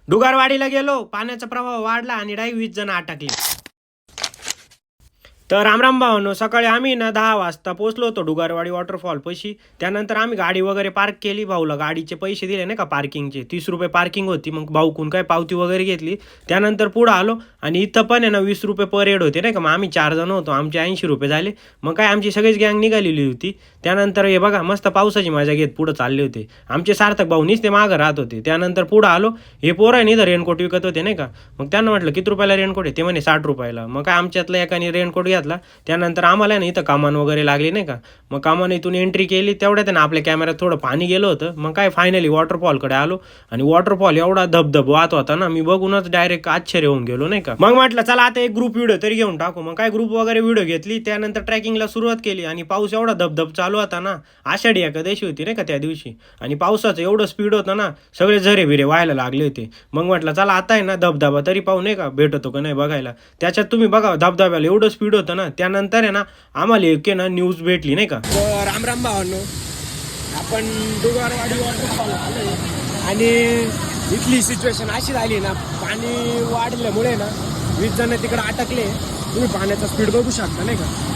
डुगारवाडीला गेलो, पाण्याचा प्रवाह वाढला आणि डायरेक्ट 20 जण अटकले. तर रामराम भावांनो, सकाळी आम्ही ना 10 वाजता पोहोचलो होतो डुगारवाडी वॉटरफॉल पाशी. त्यानंतर आम्ही गाडी वगैरे पार्क केली. भाऊला गाडीचे पैसे दिले नाही का पार्किंगचे, 30 रुपये पार्किंग होती. मग भाऊकून काय पावती वगैरे घेतली. त्यानंतर पुढं आलो आणि इथं पण आहे ना 20 रुपये पर हेड होते नाही का. मग आम्ही 4 जण होतो, आमचे 80 रुपये झाले. मग काय आमची सगळीच गँग निघालेली होती. त्यानंतर हे बघा मस्त पावसाची मजा घेत पुढं चालले होते. आमचे सार्थक भाऊनीच ते मागं राहत होते. त्यानंतर पुढं आलो, हे पोरं आहे इथं रेनकोट विकत होते नाही का. मग त्यांना म्हटलं किती रुपयाला रेनकोट आहे, ते म्हणे 60 रुपयाला. मग काय आमच्यातल्या एकाने रेनकोट घेतला. त्यानंतर आम्हाला ना इथं कामान वगैरे लागली नाही का. मग कामान इथून एंट्री केली, तेवढ्यात ना आपल्या कॅमेऱ्यात थोडं पाणी गेलं होतं. मग काय फायनली वॉटरफॉलकडे आलो आणि वॉटरफॉल एवढा धबधब वाहत होता ना, मी बघूनच डायरेक्ट आश्चर्य होऊन गेलो नाही का. मग म्हटलं चला आता एक ग्रुप व्हिडिओ तरी घेऊन टाकू. मग काय ग्रुप वगैरे व्हिडिओ घेतली. त्यानंतर ट्रॅकिंगला सुरुवात केली आणि पाऊस एवढा धबधब चालू होता ना, आषाढी एकादशी होती नाही का त्या दिवशी, आणि पावसाचं एवढं स्पीड होतं ना, सगळे झरे बिरे व्हायला लागले होते. मग म्हटलं चला आता आहे ना धबधबा तरी पाहू नाही का, भेटतो का नाही बघायला. त्याच्यात तुम्ही बघा धबधब्याला एवढं स्पीड होतं ना. त्यानंतर आहे ना आम्हाला एक ना न्यूज भेटली नाही का. रामराम भावांनो, आपण डुगारवाडी वॉटरफॉल आलो आणि इथली सिच्युएशन अशी झाली ना, पाणी वाढल्यामुळे ना 20 जण तिकडे अटकले. तुम्ही पाण्याचा स्पीड बघू शकता नाही का.